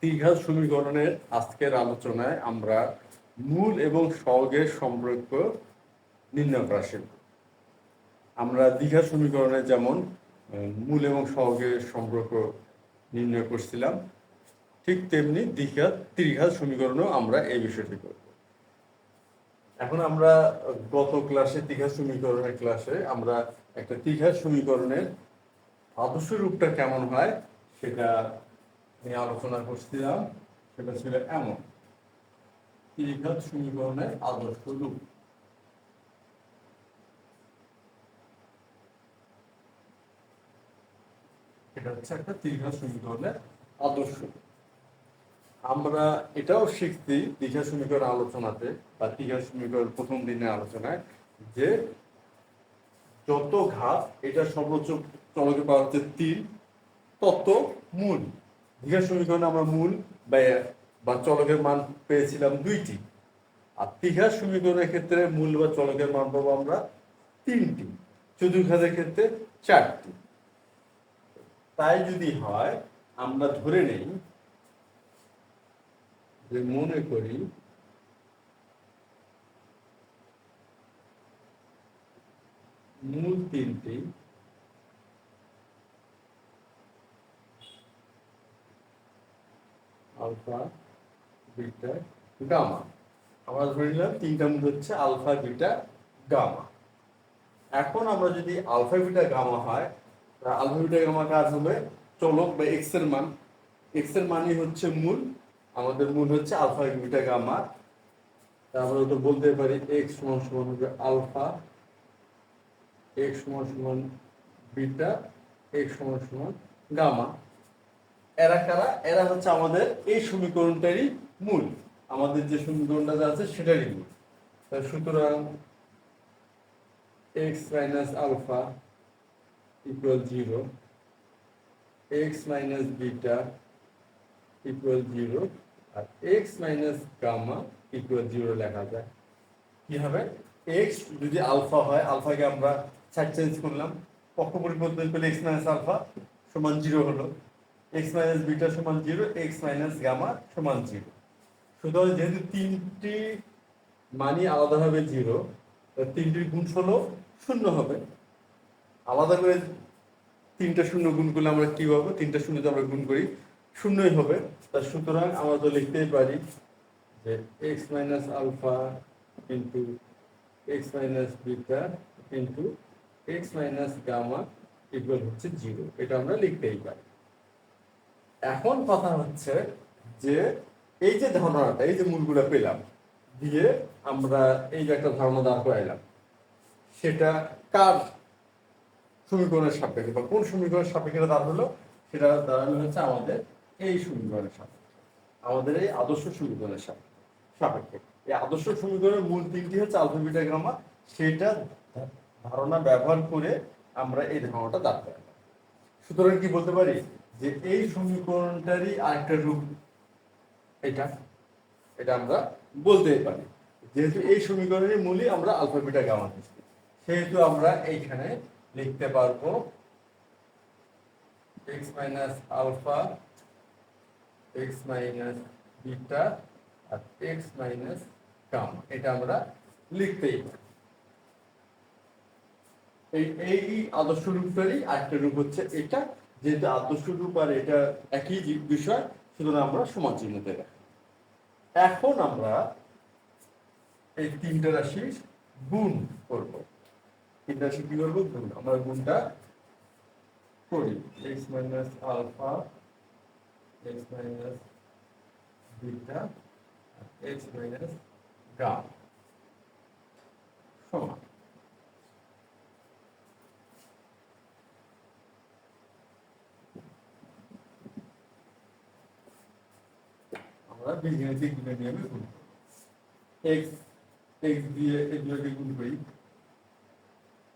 দ্বিঘাত সমীকরণের আজকের আলোচনায় আমরা মূল এবং সহগের সম্পর্ক নির্ণয় করা শিখব। আমরা দ্বিঘাত সমীকরণে যেমন মূল এবং সহগের সম্পর্ক নির্ণয় করছিলাম, ঠিক তেমনি ত্রিঘাত সমীকরণেও আমরা এই বিষয়টি করব। এখন আমরা গত ক্লাসে ত্রিঘাত সমীকরণের ক্লাসে আমরা একটা ত্রিঘাত সমীকরণের আদর্শ রূপটা কেমন হয় সেটা নিয়ে আলোচনা করছিলাম। সেটা ছিল এমন: ত্রিঘাত সমীকরণের আদর্শ রূপ। এটা হচ্ছে একটা ত্রিঘাত সমীকরণের আদর্শ। আমরা এটাও শিখছি ত্রিঘাত সমীকরণ আলোচনাতে বা ত্রিঘাত সমীকরণ প্রথম দিনের আলোচনায়, যে যত ঘাত এটা সর্বোচ্চ চলকের পাওয়ার হচ্ছে 3, তত মূল। দ্বিঘাত সমীকরণে আমরা মূল বা চলকের মান পেয়েছিলাম 2টি, আর ত্রিঘাত সমীকরণের ক্ষেত্রে মূল বা চলকের মান পাবো আমরা 3টি, চতুর্ঘাতের ক্ষেত্রে 4টি। তাই যদি হয়, আমরা ধরে নেই যে মনে করি মূল 3টি, আলফা, বিটা, গামা। আমরা ধরে নিলাম 3টা মূল হচ্ছে আলফা, বিটা, গামা। এখন আমরা যদি আলফা, বিটা, গামা হয়, আলফা, বিটা, গামা কার হবে? চলক বা এক্স এর মান। এক্স এর মানই হচ্ছে মূল। আমাদের মূল হচ্ছে আলফা, বিটা, গামা। আমরা তো বলতে পারি এক্স সমান সমান হবে আলফা, এক্স সমান সমান বিটা, এক্স সমান সমান গামা। এরা কারা? এরা হচ্ছে আমাদের এই সমীকরণটারই মূল। আমাদের যে সমীকরণটা আছে সেটারই মূল। সুতরাং x minus alpha equal 0, x minus beta equal 0, আর এক্স মাইনাস গামা ইকুয়াল 0 লেখা যায়। কি হবে? এক্স যদি আলফা হয়, আলফাকে আমরা সাইড চেঞ্জ করলাম, পক্ষ পরিবর্তন করলে এক্স মাইনাস আলফা সমান 0 হলো, এক্স মাইনাস বিটা সমান 0, এক্স মাইনাস গামা সমান 0। সুতরাং যেহেতু 3টি মানই আলাদাভাবে 0, 3টির গুণফলও 0 হবে। আলাদা করে 3টা শূন্য গুণ করলে আমরা কি পাবো? 3টা শূন্য আমরা গুণ করি, 0ই হবে। সুতরাং আমরা তো লিখতেই পারি যে x minus alpha into x minus beta into x minus gamma equal হচ্ছে 0। এটা আমরা লিখতেই পারি। এখন কথা হচ্ছে যে এই যে ধারণাটা, এই যে মূলগুলো পেলাম, দিয়ে আমরা এই যে একটা ধারণা দাঁড় করাইলাম, সেটা কার সমীকরণের সাপেক্ষে বা কোন সমীকরণের সাপেক্ষে দাঁড় হলো? সেটা দাঁড়ানো হচ্ছে আমাদের এই সমীকরণের সাপেক্ষে, আমাদের এই আদর্শ সমীকরণের সাপেক্ষে। এই আদর্শ সমীকরণের মূল 3টি হচ্ছে আলফা, বিটা, গামা। সেটা ধারণা ব্যবহার করে আমরা এই ধারণাটা দাঁড় করালাম। সুতরাং কি বলতে পারি যে এই সমীকরণটারই আরেকটা রূপ এটা, এটা আমরা বলতেই পারি। যেহেতু এই সমীকরণের মূলই আমরা আলফা, বিটা, গামা দিচ্ছি, সেহেতু আমরা এইখানে লিখতে পারবো X minus alpha, x minus beta আর এক্স মাইনাস গামা। এটা আমরা লিখতেই পারি। এই আদর্শ রূপটারই আরেকটা রূপ হচ্ছে এটা। যেহেতু আদর্শ রূপ আর এটা একই বিষয়, সুতরাং আমরা সমান চিহ্ন দেব। এখন আমরা এই 3টা রাশি গুণ করব। 3টা রাশি কি করবো? গুণ। আমরা গুণটা করি। X minus alpha, x minus beta, x minus gamma সমান। আমরা বীজগাণিতিক নিয়মে গুণ করব। এক্স এক্স দিয়ে এগুলোকে গুণ করি,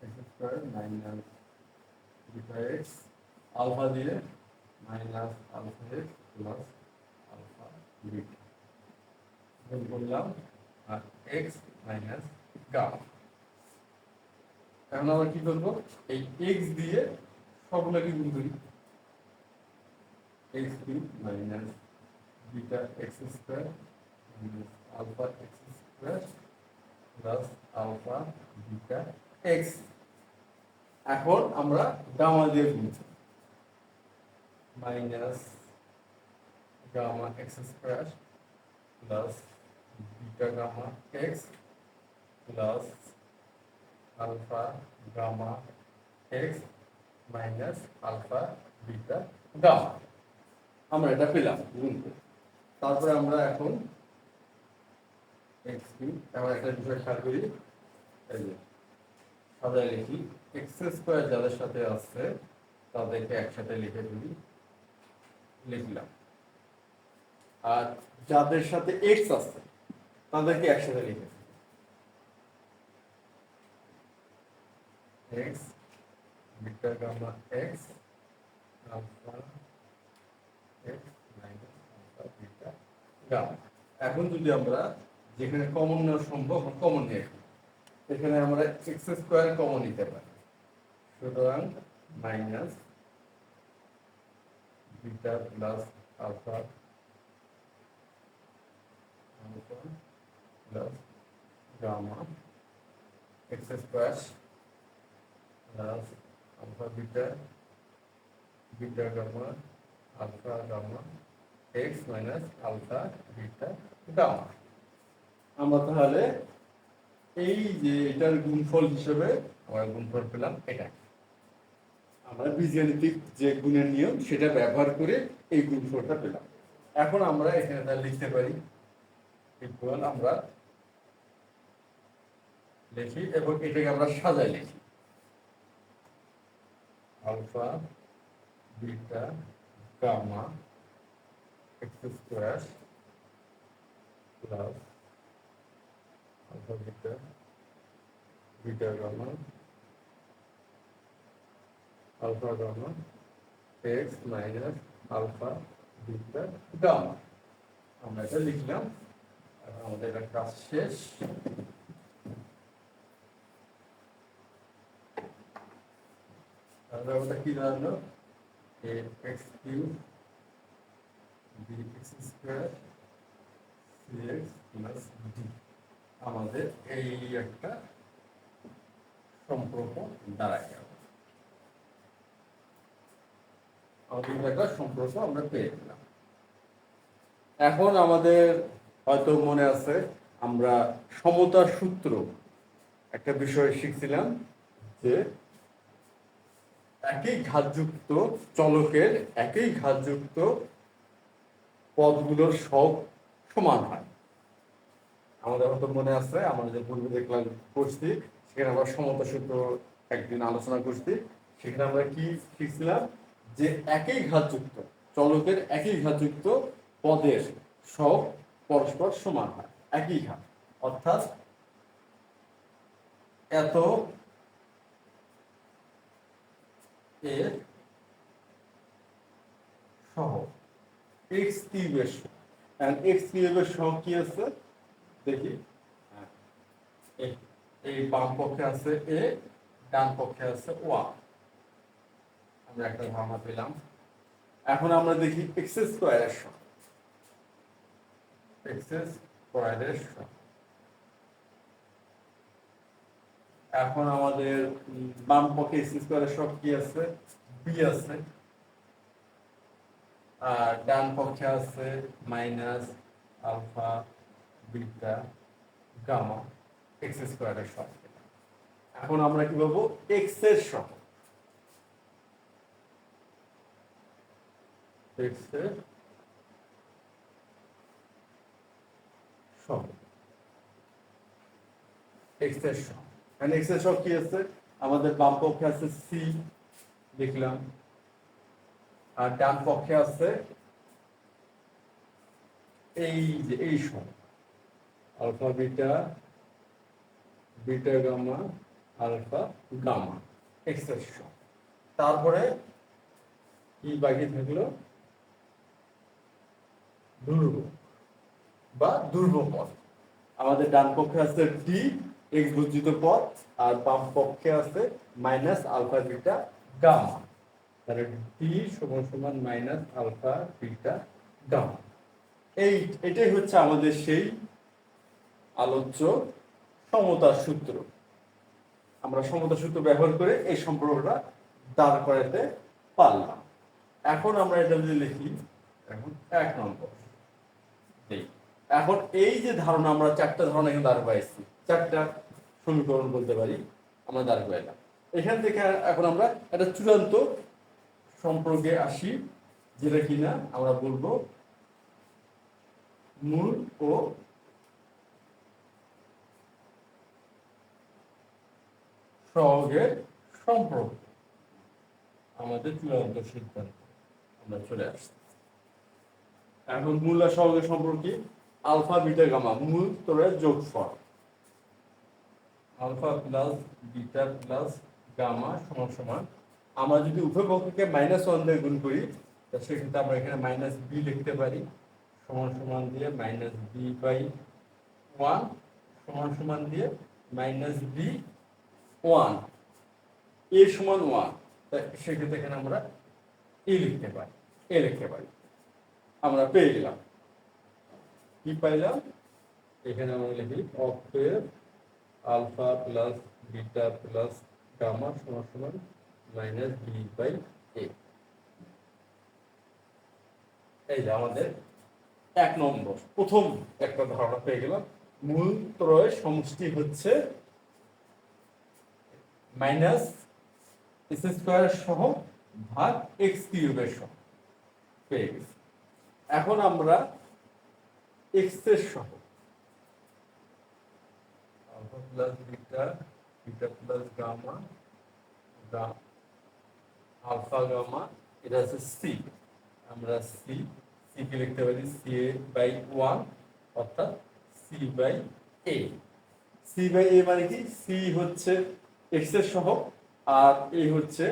X square minus beta X, alpha দিয়ে minus alpha X plus alpha beta গুণ করলাম, আর এক্স মাইনাস গামা। এখন আমরা কি করবো? এই এক্স দিয়ে সবগুলোকে গুণ করি, X cube minus beta X square alpha X square plus alpha beta X. এখন আমরা গামা দিয়ে গুনছি, minus gamma x square plus beta gamma X plus alpha gamma x minus alpha beta gamma. আমরা এটা পেলাম গুণ করে। তারপরে আমরা এখন এক্স কিউব, আমরা একটা বিষয় খেয়াল করি, এই যে সাজায় লিখি, এক্স স্কোয়ার যাদের সাথে আছে তাদেরকে একসাথে লিখে দিই, লিখলাম। আর যাদের সাথে এক্স আছে তাদেরকে একসাথে লিখে দিই, x beta gamma x alpha x minus alpha beta gamma. এখন যদি আমরা যেখানে কমন নেওয়া সম্ভব কমন নিয়ে, এখানে আমরা এক্স স্কোয়ার কমন নিতে পারি, সুতরাং minus beta plus alpha plus gamma x square plus alpha beta beta gamma alpha gamma x minus alpha beta gamma. আমরা তাহলে এই যে এটার গুণফল হিসেবে আমরা গুণফল পেলাম, এটা আমরা বীজগাণিতিক যে গুণের নিয়ম সেটা ব্যবহার করে এই গুণফলটা পেলাম। এখন আমরা এখানে তা লিখতে পারি, ইকুয়াল আমরা লিখি এবং এটাকে আমরা সাজাই লিখি, alpha beta gamma x square plus alpha beta beta gamma alpha gamma x minus alpha beta gamma. আমরা এটা লিখলাম, আমাদের এটা কাজ শেষ। তাহলে ওটা কি দাঁড়ালো, x cube B x square C x plus D. আমাদের এই একটা সম্পর্ক দাঁড়ায় গেল, আমাদের একটা সম্পর্ক আমরা পেয়ে গেলাম। এখন আমাদের হয়তো মনে আছে আমরা সমতার সূত্র একটা বিষয় শিখছিলাম, যে একই ঘাতযুক্ত চলকের একই ঘাতযুক্ত পদগুলোর সব সমান হয়। আমাদের হয়তো মনে আছে, আমরা যে পূর্বে দেখলাম করছি, সেখানে আমরা সমতা সূত্র একদিন আলোচনা করছি। সেখানে আমরা কি শিখছিলাম, যে একই ঘাতযুক্ত চলকের একই ঘাতযুক্ত পদের সব পরস্পর সমান হয়, একই ঘাত, অর্থাৎ এত এর সহ এক্স কিউবের এক্স কিউবের সহ কি আছে দেখি, এই বাম পক্ষে আছে এ, ডান পক্ষে আছে ওয়ান। আমরা একটা ধারণা পেলাম। এখন আমরা দেখি এক্স স্কোয়ারের সহ, এক্স স্কোয়ারের সহ। এখন আমাদের বাম পক্ষে এক্স স্কোয়ারের সহ কি আছে, বি আছে, আর ডান পক্ষে আছে minus alpha beta gamma x স্কোয়ারের সহ। এখন আমরা কি বলবো, এক্স এর সহ, এক্স এর সহ, এক্স এর সহ। এক্স এর সহ কি আছে, আমাদের বাম পক্ষে আছে সি লিখলাম, আর ডান পক্ষে আছে এই যে এই সহ, alpha beta beta gamma alpha gamma x এর সহ। তারপরে কি বাকি থাকলো, ধ্রুব বা ধ্রুবপদ। আমাদের ডান পক্ষে আছে টি এক্স বর্জিত পদ, আর বাম পক্ষে আছে মাইনাস আলফা বিটা গামা। তাহলে টি সমান সমান মাইনাস আলফা বিটা গামা। এটাই হচ্ছে আমাদের সেই আলোচ্য সমতার সূত্র। আমরা সমতার সূত্র ব্যবহার করে এই সম্পর্কটা দাঁড় করাতে পারলাম। এখন আমরা এটা যদি লিখি, এখন 1 নম্বর এখন এই যে ধারণা, আমরা 4টা ধারণা এখানে দাঁড় পাইছি, 4টা সমীকরণ বলতে পারি আমরা দাঁড় পাইলাম। এখান থেকে এখন আমরা একটা চূড়ান্ত সম্পর্কে আসি, যেটা কিনা আমরা বলবো মূল ও সহগের সম্পর্ক। আমাদের চূড়ান্ত সিদ্ধান্ত আমরা চলে আসছি। এখন মূল আর সহগের সম্পর্কে আলফা বিটা গামা মূল ত্রয়ের যোগফল। Alpha plus beta plus gamma সমান সমান, আমরা যদি উভয় পক্ষকে -1 দিয়ে গুণ করি, সেক্ষেত্রে আমরা এখানে -b লিখতে পারি, সমান সমান দিয়ে -b/1 সমান সমান দিয়ে -b1 a সমান 1। সেক্ষেত্রে এখানে আমরা a লিখতে পারি। আমরা পেয়ে গেলাম, কি পাইলাম? এখানে আমরা লিখি অতএব alpha plus beta plus gamma সমান সমান -b/a। এই যে আমাদের 1 নম্বর প্রথম একটা ধারণা পেয়ে গেলাম। মূল ত্রয়ের সমষ্টি হচ্ছে -x² সহ ভাগ x³ সহ পেয়ে গেছি। এখন আমরা x এর সহ alpha plus beta beta plus gamma alpha gamma, এটা আছে সি। আমরা সি কে লিখতে পারি CA/1 অর্থাৎ C/A। C/A মানে কি? সি হচ্ছে x এর সহগ আর a হচ্ছে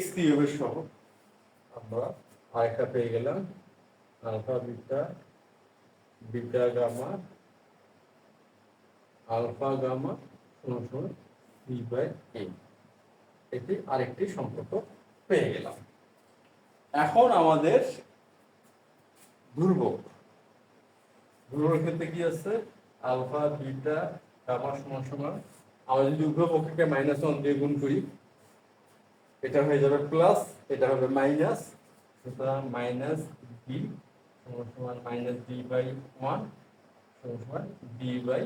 x³ এর সহগ। আমরা আরেকটা পেয়ে গেলাম alpha beta beta gamma alpha gamma সমান সমান C/A। এটি আরেকটি সম্পর্ক পেয়ে গেলাম। এখন আমাদের ধ্রুবকের ক্ষেত্রে কি আছে? আলফা বিটা গামা সমান সমান, আমরা যদি উভয় পক্ষকে -1 দিয়ে গুণ করি, এটা হয়ে যাবে প্লাস, এটা হবে মাইনাস। সুতরাং -b সমান সমান -b/1 সমান সমান b/a।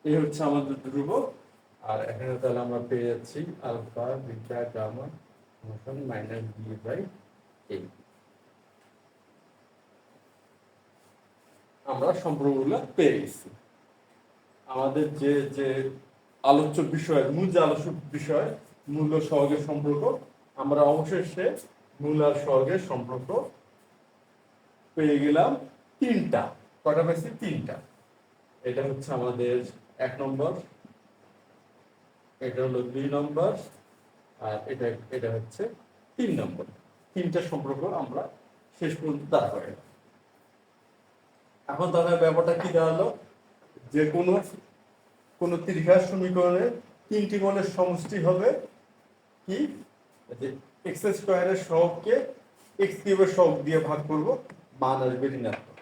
এই হচ্ছে আমাদের ধ্রুবক। আর এখানে তাহলে আমরা পেয়ে যাচ্ছি আলফা বিটা গামা সমান -b/a। আমরা সম্পর্কগুলো পেয়ে গেছি। আমাদের যে আলোচ্য বিষয়, মূল যে আলোচ্য বিষয় মূল ও সহগের সম্পর্ক, আমরা অবশেষে মূল আর সহগের সম্পর্ক পেয়ে গেলাম 3টা। কটা পেয়েছি? 3টা। এটা হচ্ছে আমাদের 1 নম্বর, এটা হলো 2 নম্বর, আর এটা হচ্ছে 3 নম্বর। 3টা সম্পর্ক আমরা শেষ পর্যন্ত দাঁড় করাইলাম। এখন তাহলে ব্যাপারটা কি দাঁড়ালো? যে কোনো ত্রিঘাত সমীকরণের 3টি মানের সমষ্টি হবে কি? যে x² এর সহগকে x³ এর সহগ দিয়ে ভাগ করব, মান আসবে ঋণাত্মক।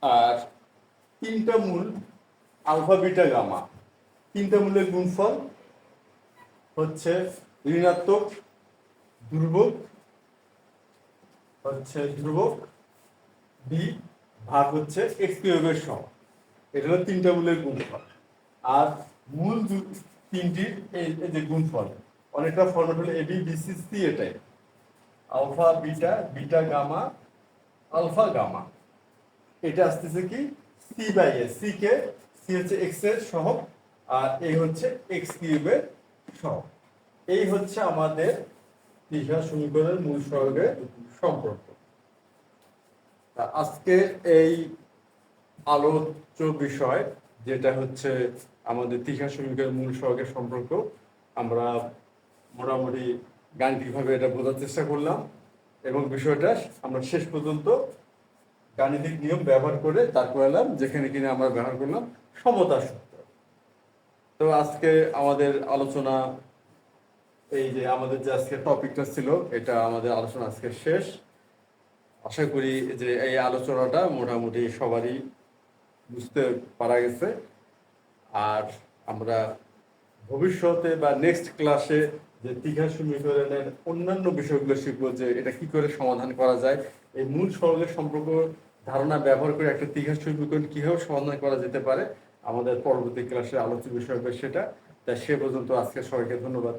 আর 3টা মূল আলফা বিটা গামা, 3টা মূলের গুণফল হচ্ছে ঋণাত্মক ধ্রুবক b ভাগ হচ্ছে x³ এর সহগ। এটা হলো 3টা মূলের গুণফল। আর মূল 3টির এই যে গুণফল, অনেকটা ফরম্যাট হলো AB BC C। এটাই alpha beta beta gamma alpha gamma. এটা আসতেছে কি? C/A। C হচ্ছে x এর সহগ আর a হচ্ছে x³ এর সহগ। এই হচ্ছে আমাদের ত্রিঘাত সমীকরণের মূল সহগের সম্পর্ক। আজকে এই আলোচ্য বিষয় যেটা হচ্ছে আমাদের ত্রিঘাত সমীকরণের মূল সহগের সম্পর্ক, আমরা মোটামুটি গাণিতিকভাবে এটা বোঝার চেষ্টা করলাম এবং বিষয়টা আমরা শেষ পর্যন্ত গাণিতিক নিয়ম ব্যবহার করে তারপর এলাম যেখানে কিনা আমরা ব্যবহার করলাম সমতার সূত্র। তো আজকে আমাদের আলোচনা, এই যে আমাদের যে আজকে টপিকটা ছিল, এটা আমাদের আলোচনা আজকে শেষ। আশা করি যে এই আলোচনাটা মোটামুটি সবারই বুঝতে পারা গেছে। আর আমরা ভবিষ্যতে বা নেক্সট ক্লাসে যে ত্রিঘাত সমীকরণের অন্যান্য বিষয়গুলো শিখবো, যে এটা কি করে সমাধান করা যায়, এই মূল সহগের সম্পর্ক ধারণা ব্যবহার করে একটা ত্রিঘাত সমীকরণ কিভাবে সমাধান করা যেতে পারে। আমাদের পরবর্তী ক্লাসে আলোচ্য বিষয় হবে সেটা। তাই সে পর্যন্ত আজকে সবাইকে ধন্যবাদ।